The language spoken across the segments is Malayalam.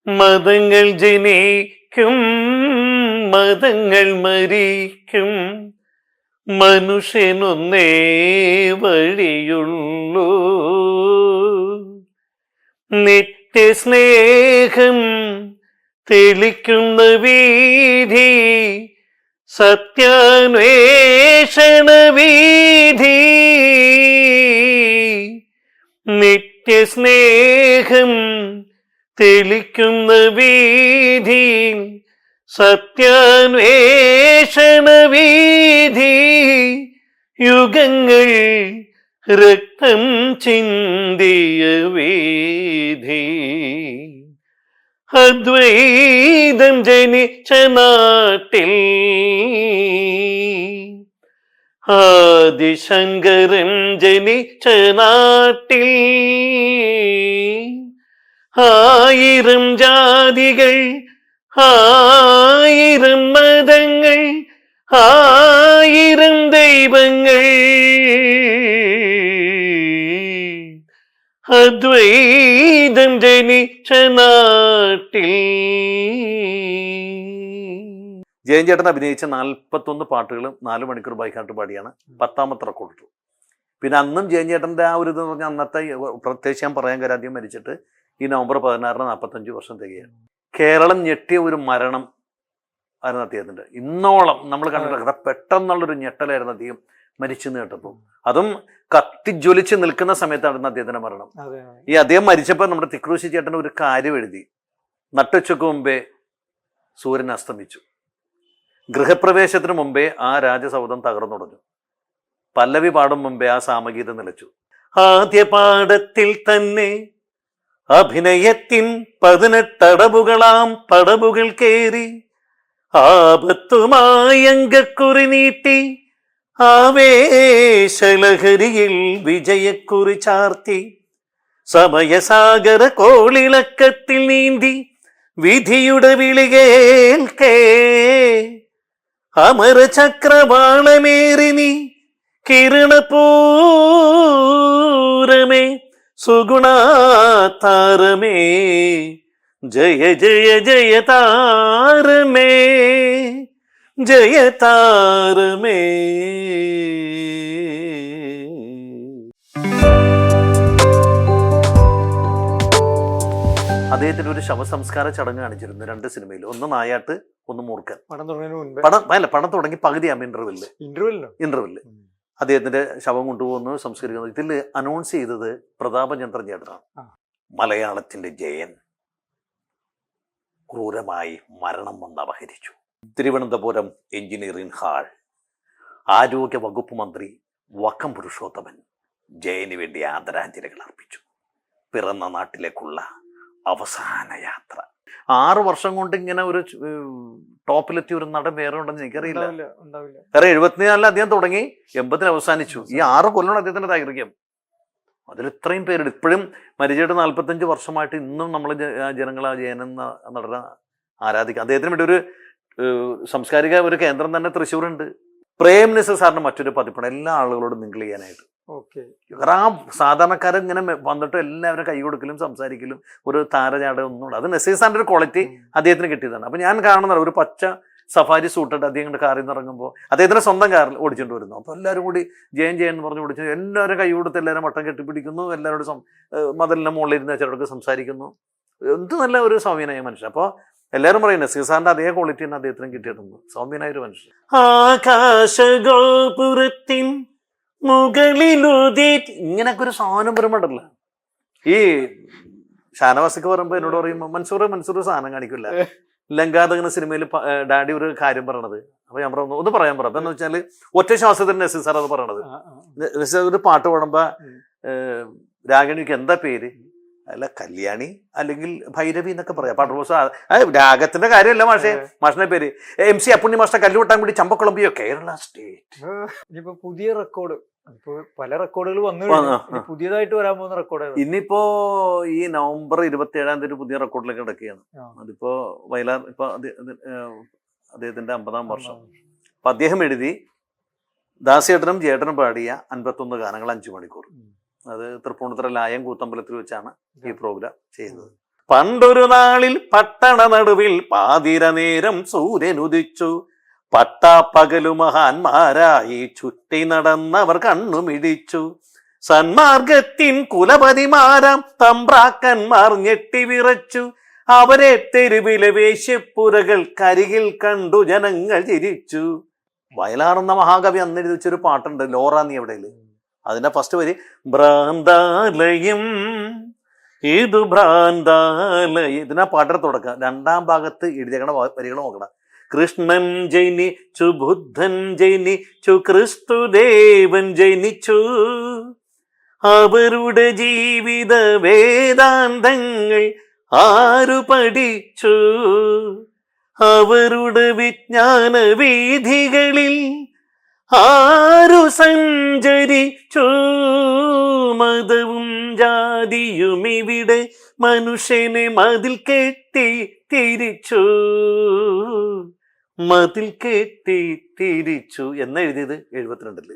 മതങ്ങൾ ജനിക്കും, മതങ്ങൾ മരിക്കും, മനുഷ്യനൊന്നേ വഴിയുള്ളൂ. നിത്യസ്നേഹം തെളിക്കുന്ന വീഥി, സത്യാന്വേഷണ വീഥി. നിത്യസ്നേഹം തെളിക്കുന്ന വീഥി, സത്യാന്വേഷണ വീഥി. യുഗങ്ങൾ രക്തം ചിന്തിയ വീഥി. അദ്വൈതം ജനിച്ച നാട്ടിൽ, ആദിശങ്കരൻ ജനിച്ച നാട്ടിൽ, ആയിരം ജാതികൾ, ആയിരം മതങ്ങൾ, ആയിരം ദൈവങ്ങൾ. അദ്വൈതം ജനിച്ച നാട്ടിൽ. ജയൻ ചേട്ടൻ അഭിനയിച്ച 41 പാട്ടുകളും 4 മണിക്കൂർ ബൈക്കാട്ട് പാടിയാണ് 10ാമത്തെ റെക്കോർഡ് ഇട്ടു. പിന്നെ അന്നും ജയൻ ചേട്ടൻ്റെ ആ ഒരു ഇതെന്ന് പറഞ്ഞാൽ അന്നത്തെ പ്രത്യേകിച്ച് ഞാൻ പറയാൻ കാര്യം ആദ്യം മരിച്ചിട്ട് ഈ നവംബർ 16 45 വർഷം തികയാണ്. കേരളം ഞെട്ടിയ ഒരു മരണം ആയിരുന്നു അദ്ദേഹത്തിൻ്റെ. ഇന്നോളം നമ്മൾ കണ്ടിട്ട് പെട്ടെന്നുള്ളൊരു ഞെട്ടലായിരുന്നു അദ്ദേഹം മരിച്ചെന്ന് കേട്ടപ്പോൾ. അതും കത്തിജ്വലിച്ച് നിൽക്കുന്ന സമയത്തായിരുന്നു അദ്ദേഹത്തിൻ്റെ മരണം. ഈ അദ്ദേഹം മരിച്ചപ്പോൾ നമ്മുടെ തിക്രൂശി ചേട്ടൻ ഒരു കാര്യം എഴുതി, നട്ടുച്ചയ്ക്ക് മുമ്പേ സൂര്യൻ അസ്തമിച്ചു, ഗൃഹപ്രവേശത്തിന് മുമ്പേ ആ രാജസൗധം തകർന്നുടഞ്ഞു, പല്ലവി പാടും മുമ്പേ ആ സാമഗീതം നിലച്ചു. ആദ്യ പാഠത്തിൽ തന്നെ അഭിനയത്തിൻ 18 അടവുകളാം പടവുകൾ കേറി, ആപത്തുമായി അങ്കക്കുറി നീട്ടി, ആവേശലഹരിയിൽ വിജയക്കുറി ചാർത്തി, സമയസാഗര കോളിളക്കത്തിൽ നീന്തി വിധിയുടെ വിളികേൽക്കേ, അമരചക്രവാളമേറി നീ കിരണപൂരമേ, സുഗുണാതാരമേ, ജയ ജയ ജയ താരമേ, ജയ താരമേ. അദ്ദേഹത്തിന് ഒരു ശവസംസ്കാര ചടങ്ങ് കാണിച്ചിരുന്നു 2 സിനിമയിൽ. ഒന്ന് നായാട്ട്, ഒന്ന് മൂർഖൻ. പടം തുടങ്ങി പകുതിയാകുമ്പോൾ ഇന്റർവെല്ലില് അദ്ദേഹത്തിന്റെ ശവം കൊണ്ടുപോകുന്നു, സംസ്കരിക്കുന്നു. ഇതിൽ അനൗൺസ് ചെയ്തത് പ്രതാപചന്ദ്രൻ ചേട്ടനാണ്. മലയാളത്തിന്റെ ജയൻ ക്രൂരമായി മരണം വന്ന് അപഹരിച്ചു. Thiruvananthapuram engineering hall. ആരോഗ്യ വകുപ്പ് മന്ത്രി വക്കം പുരുഷോത്തമൻ ജയന് വേണ്ടി ആദരാഞ്ജലികൾ അർപ്പിച്ചു. പിറന്ന നാട്ടിലേക്കുള്ള അവസാന യാത്ര. 6 വർഷം കൊണ്ട് ഇങ്ങനെ ഒരു ടോപ്പിലെത്തിയ ഒരു നടൻ വേറെ ഉണ്ടെന്ന് എനിക്കറിയില്ല. കാരണം 74 അദ്ദേഹം തുടങ്ങി, 80 അവസാനിച്ചു. ഈ 6 കൊല്ലമാണ് അദ്ദേഹത്തിന്റെ ദൈർഘ്യം. അതിൽ ഇത്രയും പേരുണ്ട്. ഇപ്പോഴും മരിച്ചിട്ട് 45 വർഷമായിട്ട് ഇന്നും നമ്മൾ ജനങ്ങൾ ആ ജയനെന്ന നടനെ ആരാധിക്കുക. അദ്ദേഹത്തിന് വേണ്ടി ഒരു സാംസ്കാരിക ഒരു കേന്ദ്രം തന്നെ തൃശ്ശൂരുണ്ട്. പ്രേം നസീർ സാറിന് മറ്റൊരു പതിപ്പാണ് എല്ലാ ആളുകളോടും മിങ്കിൾ ചെയ്യാനായിട്ട്. കാരണം ആ സാധാരണക്കാരൻ ഇങ്ങനെ വന്നിട്ട് എല്ലാവരും കൈ കൊടുക്കലും സംസാരിക്കലും ഒരു താരചാട ഒന്നും. അത് നസീർ സാറിന്റെ ഒരു ക്വാളിറ്റി അദ്ദേഹത്തിന് കിട്ടിയതാണ്. അപ്പൊ ഞാൻ കാണുന്നത് ഒരു പച്ച സഫാരി സൂട്ടിട്ട് അദ്ദേഹം കാറിൽ നിന്ന് ഇറങ്ങുമ്പോൾ അദ്ദേഹത്തിന്റെ സ്വന്തം കാറിൽ ഓടിച്ചുകൊണ്ട് വരുന്നു. അപ്പൊ എല്ലാവരും കൂടി ജയൻ ജയൻ എന്ന് പറഞ്ഞ് ഓടിച്ചു. എല്ലാവരും കൈ കൊടുത്ത് എല്ലാവരും വട്ടം കെട്ടിപ്പിടിക്കുന്നു. എല്ലാവരോടും മതിലിന്റെ മുകളിലിരുന്ന് ചിലർക്ക് സംസാരിക്കുന്നു. എന്ത് നല്ല ഒരു സൗമ്യനായ മനുഷ്യൻ. അപ്പോൾ എല്ലാവരും പറയും നസീർ സാറിന്റെ അതേ ക്വാളിറ്റി തന്നെ അദ്ദേഹത്തിനും കിട്ടിയിട്ടുണ്ട്. സൗമ്യനായ ഒരു മനുഷ്യൻ. ആകാശഗോപുരത്തിൻ മുകളിലുദി ഇങ്ങനൊക്കെ ഒരു സാധനം വരുമ്പോണ്ടല്ല. ഈ ഷാനവാസിക്ക് പറയുമ്പോ എന്നോട് പറയുമ്പോ മൻസൂർ സാധനം കാണിക്കില്ല. ലങ്കാതകന സിനിമയിൽ ഡാഡി ഒരു കാര്യം പറയണത്. അപ്പൊ ഞാൻ പറഞ്ഞു ഒന്ന് പറയാൻ പറയാം. എന്ന് വെച്ചാല് ഒറ്റ ശ്വാസത്തിന് നസീർ സാർ അത് പറയണത്. നസീർ ഒരു പാട്ട് പാടുമ്പോ രാഗിണിക്ക് എന്താ പേര്? അല്ല കല്യാണി അല്ലെങ്കിൽ ഭൈരവി എന്നൊക്കെ പറയാം. പാട്ട് രാഗത്തിന്റെ കാര്യമല്ല മാഷിന്റെ പേര്. MC അപ്പുണ്ണി മാഷ്ട കല്ലുവട്ടാൻ കൂടി ചമ്പക്കുളമ്പിയോ കേരള സ്റ്റേറ്റ്. ഇനിയിപ്പോ പുതിയ റെക്കോർഡ്, പല റെക്കോർഡുകൾ വന്നു, പുതിയതായിട്ട് വരാൻ പോകുന്ന റെക്കോർഡ് ഇന്നിപ്പോ ഈ നവംബർ 27 പുതിയ റെക്കോർഡിലേക്ക് കിടക്കുകയാണ്. അതിപ്പോ വയലാർ ഇപ്പൊ അദ്ദേഹത്തിന്റെ 50ാം വർഷം. അപ്പൊ അദ്ദേഹം എഴുതി ദാസേട്ടനും ചേട്ടനും പാടിയ 51 ഗാനങ്ങൾ 5 മണിക്കൂർ. അത് തൃപ്പൂണിത്തുറ ലായം കൂത്തമ്പലത്തിൽ വെച്ചാണ് ഈ പ്രോഗ്രാം ചെയ്യുന്നത്. പണ്ടൊരു നാളിൽ പട്ടണ നടുവിൽ പാതിര നേരം സൂര്യൻ ഉദിച്ചു. പട്ടാപ്പകലു മഹാന്മാരായി ചുറ്റി നടന്നവർ കണ്ണുമിടിച്ചു. സന്മാർഗത്തിൻ കുലപതിമാരാം തമ്പ്രാക്കന്മാർ ഞെട്ടി വിറച്ചു. അവരെ തെരുവിലെ വേശ്യപ്പുരകൾ കരികിൽ കണ്ടു ജനങ്ങൾ ചിരിച്ചു. വയലാറെന്ന മഹാകവി അന്ന് എഴുതി വെച്ചൊരു പാട്ടുണ്ട്, ലോറ നീ എവിടെയില്. അതിന്റെ ഫസ്റ്റ് വരി ഭ്രാന്താലയം, ഇത് ഭ്രാന്താലയം. ഇതിനാ പാട്ടിന്റെ തുടക്കം. രണ്ടാം ഭാഗത്ത് എഴുതിയേക്കണ വരികൾ നോക്കണം. കൃഷ്ണൻ ജനിച്ചു, ബുദ്ധൻ ജനിച്ചു, ക്രിസ്തുദേവൻ ജനിച്ചു. അവരുടെ ജീവിത വേദാന്തങ്ങൾ ആരു പഠിച്ചു? അവരുടെ വിജ്ഞാന വീഥികളിൽ ആരു സഞ്ചരിച്ചു? മതവും ജാതിയും ഇവിടെ മനുഷ്യനെ മതിൽ കെട്ടി തിരിച്ചു, മതിൽ കെട്ടി തിരിച്ചു എന്നെഴുതിയത് 72.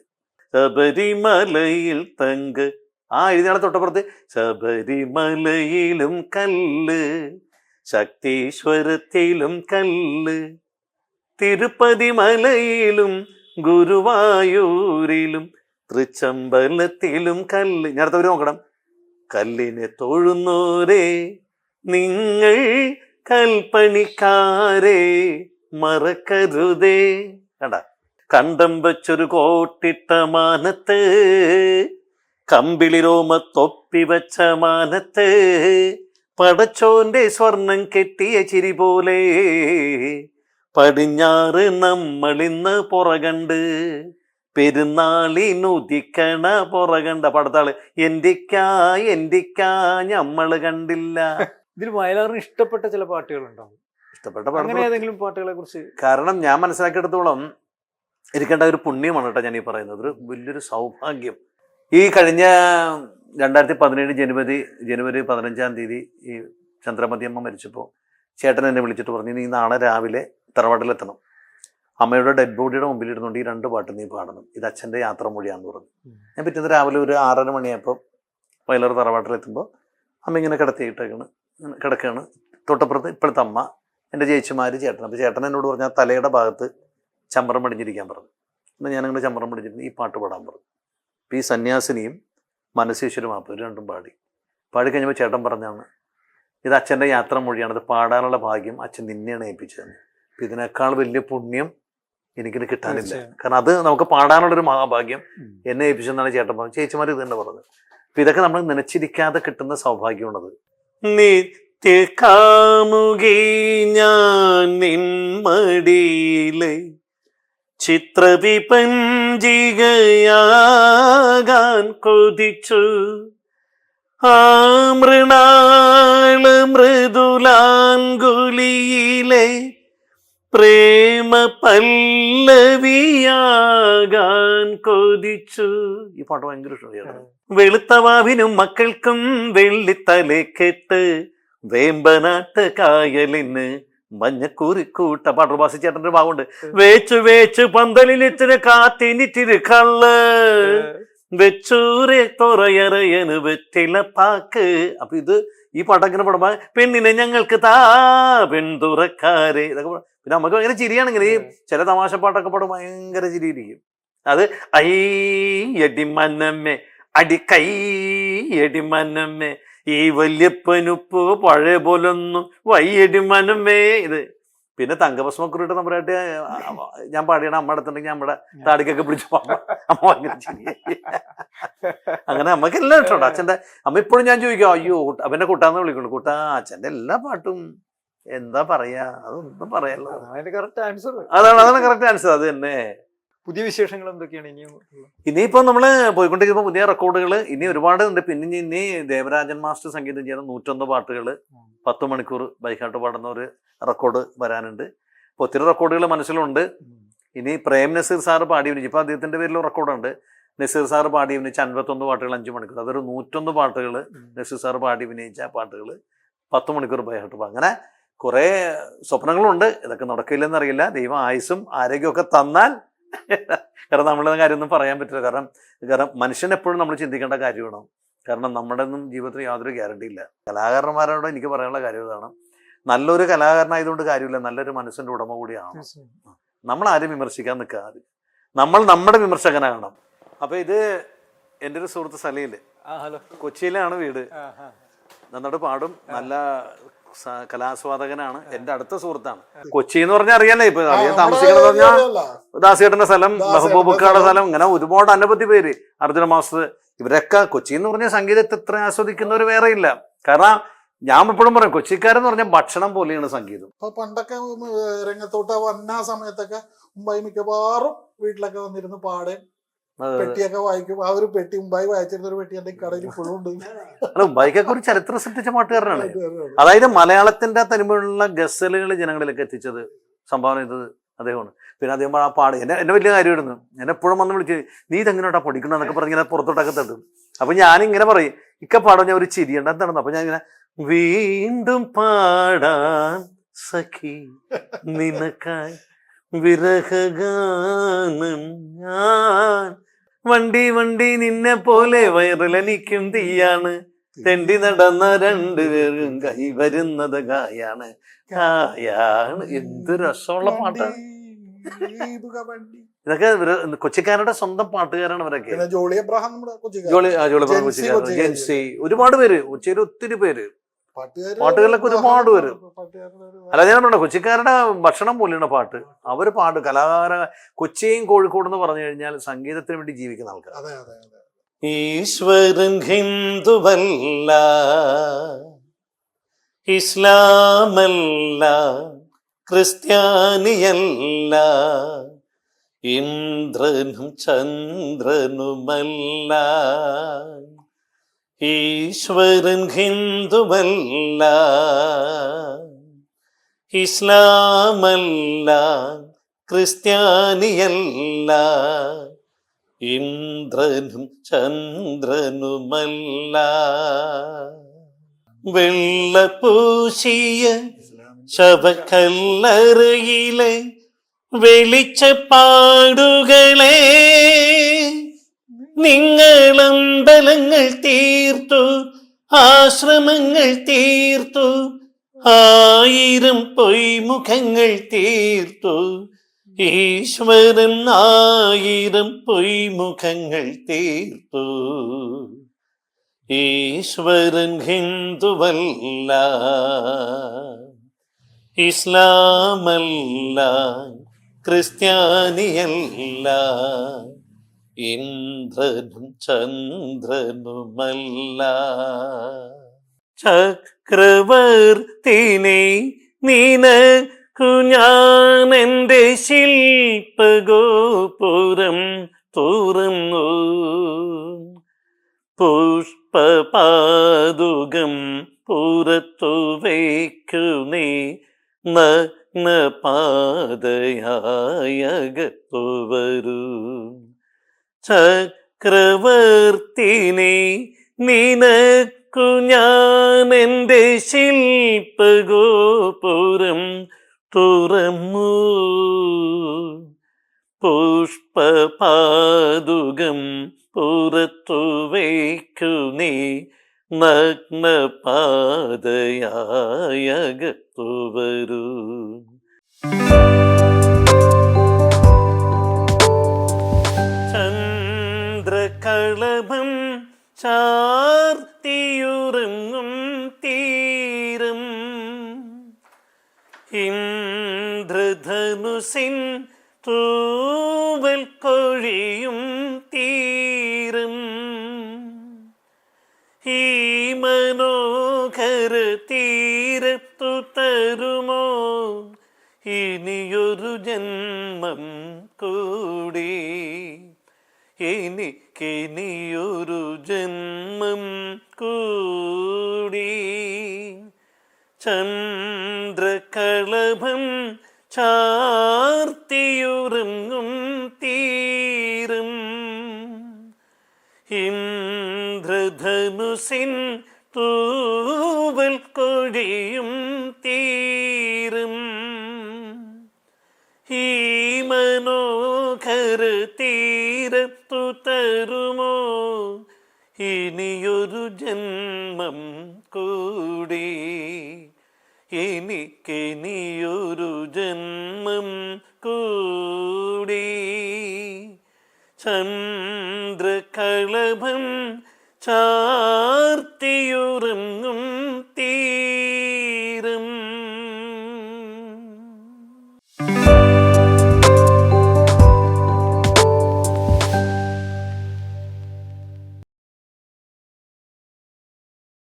ശബരിമലയിൽ തങ്ക്, എഴുതിയാണ് തൊട്ടപ്പുറത്ത്. ശബരിമലയിലും കല്ല്, ശക്തീശ്വരത്തിലും കല്ല്, തിരുപ്പതി മലയിലും ഗുരുവായൂരിലും തൃച്ചമ്പലത്തിലും കല്ല്. ഞാൻ അടുത്തവര് നോക്കണം. കല്ലിനെ തൊഴുന്നോരേ നിങ്ങൾ കൽപ്പണിക്കാരെ മറക്കരുതേ. കണ്ട, കണ്ടം വെച്ചൊരു കോട്ടിട്ട മാനത്ത്, കമ്പിളി രോമ തൊപ്പി വെച്ച മാനത്ത്, പടച്ചോന്റെ സ്വർണം കെട്ടിയ ചിരി പോലെ പടിഞ്ഞാറ് നമ്മളിന്ന് പുറകണ്ട്, പെരുന്നാളിനുദിക്കണ പുറകണ്ട. പടത്താള് എന്തിക്കാ ഞമ്മള് കണ്ടില്ല. ഇതിൽ വയലാറിന് ഇഷ്ടപ്പെട്ട ചില പാട്ടുകളുണ്ടാവും. ഇഷ്ടപ്പെട്ട അങ്ങനെ ഏതെങ്കിലും പാട്ടുകളെ കുറിച്ച്? കാരണം ഞാൻ മനസ്സിലാക്കിയെടുത്തോളം ഇരിക്കേണ്ട ഒരു പുണ്യമാണ് കേട്ടോ ഞാൻ ഈ പറയുന്നത്, ഒരു വലിയൊരു സൗഭാഗ്യം. ഈ കഴിഞ്ഞ 2017 ജനുവരി 15-ാം തീയതി ഈ ചന്ദ്രമതിയമ്മ മരിച്ചപ്പോൾ ചേട്ടൻ എന്നെ വിളിച്ചിട്ട് പറഞ്ഞു, നീ നാളെ രാവിലെ തറവാട്ടിലെത്തണം, അമ്മയുടെ ഡെഡ് ബോഡിയുടെ മുമ്പിൽ ഇരുന്നുകൊണ്ട് ഈ 2 പാട്ട് നീ പാടണം, ഇത് അച്ഛൻ്റെ യാത്ര മൊഴിയാന്ന് പറഞ്ഞു. ഞാൻ പിറ്റേന്ന് രാവിലെ ഒരു 6:30 മണിയായപ്പോൾ വയലാർ തറവാട്ടിലെത്തുമ്പോൾ അമ്മ ഇങ്ങനെ കിടക്കുകയാണ്. തൊട്ടപ്പുറത്ത് ഇപ്പോഴത്തെ അമ്മ, എൻ്റെ ചേച്ചിമാർ, ചേട്ടൻ. അപ്പോൾ ചേട്ടൻ എന്നോട് പറഞ്ഞാൽ തലയുടെ ഭാഗത്ത് ചമ്പരം പടിഞ്ഞിരിക്കാൻ പറഞ്ഞു. എന്നാൽ ഞാനങ്ങനെ ചമ്പരം പടിഞ്ഞിരുന്നു ഈ പാട്ട് പാടാൻ പറഞ്ഞു. അപ്പോൾ ഈ സന്യാസിനിയും മനസ്സേശ്വരും മാപ്പ് രണ്ടും പാടിക്കഴിഞ്ഞപ്പോൾ ചേട്ടൻ പറഞ്ഞാണ്, ഇത് അച്ഛൻ്റെ യാത്ര മൊഴിയാണ്, ഇത് പാടാനുള്ള ഭാഗ്യം അച്ഛൻ നിന്നെയാണ് ഏൽപ്പിച്ചതെന്ന്. അപ്പം ഇതിനേക്കാൾ വലിയ പുണ്യം എനിക്കിത് കിട്ടാനില്ല. കാരണം അത് നമുക്ക് പാടാനുള്ളൊരു മഹാഭാഗ്യം എന്നെ ഏൽപ്പിച്ചെന്നാണ് ചേട്ടൻ പറഞ്ഞത്. ചേച്ചിമാർ ഇത് തന്നെ പറഞ്ഞത്. അപ്പം ഇതൊക്കെ നമ്മൾ നനച്ചിരിക്കാതെ കിട്ടുന്ന സൗഭാഗ്യമാണത്. നിത്യകാമുകി ഞാൻ നിൻ മടിയിലെ ചിത്രവിപഞ്ചികയാകാൻ കൊതിച്ചു, ആ മൃണാള മൃദുലാങ്കുലിയിലെ പ്രേമ പല്ലവിയാകാൻ കൊതിച്ചു. ഈ പാട്ട് ഭയങ്കര ഇഷ്ടമാണ്. വെളുത്തവാവിനും മക്കൾക്കും വെള്ളിത്തലേക്കെട്ട്, വേമ്പനാട്ട് കായലിന് മഞ്ഞക്കൂറിക്കൂട്ട. പാട്ട് ബാസി ചേട്ടൻ്റെ ഭാഗമുണ്ട്. വേച്ചു പന്തലിലിച്ചിന് കാത്തിനിറ്റിര് കള്ള്, വെച്ചൂരെ തുറയറയന് വെറ്റില പാക്ക്. അപ്പൊ ഇത് ഈ പാട്ടങ്ങനെ പാടുമ്പോ പെണ്ണിനെ ഞങ്ങൾക്ക് താ പെൺതുറക്കാരെ ഇതൊക്കെ. പിന്നെ നമുക്ക് ഭയങ്കര ചിരിയാണ്. ഇങ്ങനെ ഈ ചില തമാശ പാട്ടൊക്കെ പാടും ഭയങ്കര ചിരിയിരിക്കും. അത് അടി മനമ്മേ അടി കൈ അടി മനമ്മേ ഈ വല്യപ്പനുപ്പ് പഴയ പോലൊന്നും വയ്യടി മനമ്മേ. ഇത് പിന്നെ തങ്കഭസ്മക്കുറിട്ട് നമ്പറായിട്ട് ഞാൻ പാടിയാണ് അമ്മ അടുത്തുണ്ടെങ്കിൽ നമ്മുടെ താടിക്കൊക്കെ പിടിച്ചു അമ്മ ഭയങ്കര ചിരി. അങ്ങനെ അമ്മക്കെല്ലാം ഇഷ്ടമുണ്ട്. അച്ഛൻ്റെ അമ്മ ഇപ്പോഴും ഞാൻ ചോദിക്കും, അയ്യോ അവനെ കൂട്ടാന്ന് വിളിക്കുള്ളൂ. കൂട്ടാ അച്ഛൻ്റെ എല്ലാ പാട്ടും എന്താ പറയാ, അതൊന്നും പറയാലോ. അതാണ് കറക്റ്റ് ആൻസർ. അത് തന്നെ. പുതിയ വിശേഷങ്ങൾ എന്തൊക്കെയാണ് ഇനിയിപ്പോ നമ്മള് പോയിക്കൊണ്ടിരിക്കുമ്പോ പുതിയ റെക്കോർഡുകൾ ഇനി ഒരുപാട് ഉണ്ട്. പിന്നെ ഇനി ദേവരാജൻ മാസ്റ്റർ സംഗീതം ചെയ്യുന്ന 101 പാട്ടുകൾ 10 മണിക്കൂർ ബൈക്കാട്ട് പാടുന്ന ഒരു റെക്കോർഡ് വരാനുണ്ട്. ഇപ്പൊ ഒത്തിരി റെക്കോർഡുകൾ മനസ്സിലുണ്ട്. ഇനി പ്രേം നസീർ സാറ് പാടി അഭിനയിച്ചു. ഇപ്പൊ അദ്ദേഹത്തിന്റെ പേരിൽ റെക്കോർഡുണ്ട്. നസീർ സാറ് പാടി അഭിനയിച്ച 51 പാട്ടുകൾ 5 മണിക്കൂർ. അതൊരു 101 പാട്ടുകൾ നസീർ സാറ് പാടി അഭിനയിച്ച പാട്ടുകൾ 10 മണിക്കൂർ ബൈക്കാട്ട് പാടും. അങ്ങനെ കുറെ സ്വപ്നങ്ങളുണ്ട്. ഇതൊക്കെ നടക്കില്ലെന്നറിയില്ല. ദൈവം ആയുസ്സും ആരോഗ്യമൊക്കെ തന്നാൽ. കാരണം നമ്മളുടെ കാര്യമൊന്നും പറയാൻ പറ്റില്ല. കാരണം മനുഷ്യൻ എപ്പോഴും നമ്മൾ ചിന്തിക്കേണ്ട കാര്യമാണ്, കാരണം നമ്മുടെ ഒന്നും ജീവിതത്തിൽ യാതൊരു ഗ്യാരണ്ടി ഇല്ല. കലാകാരന്മാരോട് എനിക്ക് പറയാനുള്ള കാര്യം ഇതാണ്, നല്ലൊരു കലാകാരനായതുകൊണ്ട് കാര്യമില്ല, നല്ലൊരു മനസ്സിൻ്റെ ഉടമ കൂടിയാണ്. നമ്മൾ ആരും വിമർശിക്കാൻ നിൽക്കാതെ നമ്മൾ നമ്മുടെ വിമർശകനാകണം. അപ്പോൾ ഇത് എൻ്റെ ഒരു സുഹൃത്ത് സലീൽ, കൊച്ചിയിലാണ് വീട്, നന്നായിട്ട് പാടും, നല്ല കലാസ്വാദകനാണ്, എൻ്റെ അടുത്ത സുഹൃത്താണ്. കൊച്ചി എന്ന് പറഞ്ഞാൽ അറിയാലേ, ഇപ്പൊ അറിയാൻ താമസിക്കണമെന്ന് പറഞ്ഞാൽ ദാസേട്ടന്റെ സ്ഥലം, മെഹബൂബക്കാരുടെ സ്ഥലം, ഇങ്ങനെ ഒരുപാട് അനവധി പേര്, അർജുന മാസ്റ്റർ, ഇവരൊക്കെ കൊച്ചി എന്ന് പറഞ്ഞ സംഗീതത്തെ ഇത്ര ആസ്വദിക്കുന്നവർ വേറെ ഇല്ല. കാരണം ഞാൻ എപ്പോഴും പറയും, കൊച്ചിക്കാരെന്ന് പറഞ്ഞാൽ ഭക്ഷണം പോലെയാണ് സംഗീതം. ഇപ്പൊ പണ്ടൊക്കെ രംഗത്തോട്ട് വന്ന സമയത്തൊക്കെ മുംബൈ മിക്കവാറും വീട്ടിലൊക്കെ വന്നിരുന്ന് പാടേം പെട്ടിയൊക്കെ വായിക്കും. ആ ഒരു പെട്ടി, മുംബൈ വായിച്ചിരുന്ന ഒരു പെട്ടി എന്റെ കടയിൽ ഇപ്പോഴും ഉണ്ട്. മുംബൈക്കൊക്കെ ഒരു ചരിത്രം സൃഷ്ടിച്ച പാട്ടുകാരനാണ്. അതായത് മലയാളത്തിന്റെ തനിമയുള്ള ഗസലുകൾ ജനങ്ങളിലേക്ക് എത്തിച്ചത്, സംഭാവന ചെയ്തത് അദ്ദേഹമാണ്. പിന്നെ അദ്ദേഹം ആ പാട് എന്നെ വലിയ കാര്യമായിരുന്നു. ഞാൻ എപ്പോഴും വന്ന് വിളിച്ച്, നീ ഇതെങ്ങനെയാ പഠിക്കണം എന്നൊക്കെ പറഞ്ഞ് ഇങ്ങനെ പുറത്തോട്ടൊക്കെ തട്ടും. അപ്പൊ ഞാനിങ്ങനെ പറയും, ഇക്ക പാടും, ഞാൻ ഒരു ചിരിയുണ്ട് എന്താണെന്ന്. അപ്പൊ ഞാൻ ഇങ്ങനെ, വീണ്ടും പാടാൻ സഖി നിനക്കായി വിരഹഗാനം ഞാൻ, വണ്ടി വണ്ടി നിന്നെ പോലെ വയറിലെനിക്കും തീയാണ്, തെണ്ടി നടന്ന രണ്ടുപേരും കൈ വരുന്നത് കായാണ് കായാണ്. എന്ത് രസമുള്ള പാട്ടാണ് ഇതൊക്കെ. കൊച്ചിക്കാരുടെ സ്വന്തം പാട്ടുകാരാണ് ഇവരൊക്കെ. ജോളി എബ്രഹാം, കൊച്ചിക്കാരൻ, ജെൻസി, ഒരുപാട് പേര്, കൊച്ചിയിൽ ഒത്തിരി പേര്, പാട്ടുകളിലൊക്കെ ഒരുപാട് പേര്. അല്ല, ഞാൻ പറഞ്ഞ കൊച്ചിക്കാരുടെ ഭക്ഷണം പോലെയാണ് പാട്ട്. അവര് പാട്ട് കലാകാര. കൊച്ചിയും കോഴിക്കോട് എന്ന് പറഞ്ഞു കഴിഞ്ഞാൽ സംഗീതത്തിന് വേണ്ടി ജീവിക്കുന്ന ആൾക്കാർ. ഈശ്വരൻ ഹിന്ദുവല്ല, ഇസ്ലാമല്ല, ക്രിസ്ത്യാനിയല്ല, ഇന്ദ്രനും ചന്ദ്രനുമല്ല. ഈശ്വരൻ ഹിന്ദുവല്ല, ഇസ്ലാമല്ല, ക്രിസ്ത്യാനിയല്ല, ഇന്ദ്രനും ചന്ദ്രനുമല്ല. വെള്ളപ്പൂശിയ ശവക്കല്ലറയിലെ വെളിച്ചപ്പാടുകളെ നിങ്ങളമ്പലങ്ങൾ തീർത്തു, ആശ്രമങ്ങൾ തീർത്തു, 1000 പൊയ്മുഖങ്ങൾ തീർത്തു. ഈശ്വരൻ 1000 പൊയ്മുഖങ്ങൾ തീർത്തു. ഈശ്വരൻ ഹിന്ദുവല്ല, ഇസ്ലാമല്ല, ക്രിസ്ത്യാനിയല്ല, ഇന്ദ്രനും ചന്ദ്രനുമല്ല. ചക്രവർത്തിനെ നിനക്കു ഞാൻ എൻ്റെ ശില്പഗോപുരം തുറന്നു, പുഷ്പപാദുകം പുറത്തു വയ്ക്കു നീ, നഗ്നപാതയായകത്തു വരൂ. ചക്രവർത്തിനെ നിനക്കു ഞാൻ എൻ്റെ ശില്പഗോപുരം തുറന്നു, പുഷ്പപാദുകം പുറത്തു വയ്ക്കു നീ, നഗ്നപാതയായകത്തു വരൂ. ചന്ദ്രകളഭം ചാർത്തിയുറങ്ങും തീരം, ഇന്ദ്രധനുസിൻ തൂവൽ കൊഴിയും തീരം, ഈ മനോഹര തീരത്തു തരുമോ ഇനിയൊരു ജന്മം കൂടി, എനിക്കിനിയൊരു ജന്മം കൂടി. ചന്ദ്രകളഭം ചാർത്തിയുറങ്ങും തീരം, ഇന്ദ്രധനുസിൻ തൂവൽ കൊഴിയും തീരം, ഈ മനോഹര തീരത്തു തരുമോ ഇനിയൊരു ജന്മം കൂടി, എനിക്കിനിയൊരു ജന്മം കൂടി. ചന്ദ്രകളഭം ചാർത്തിയുറങ്ങും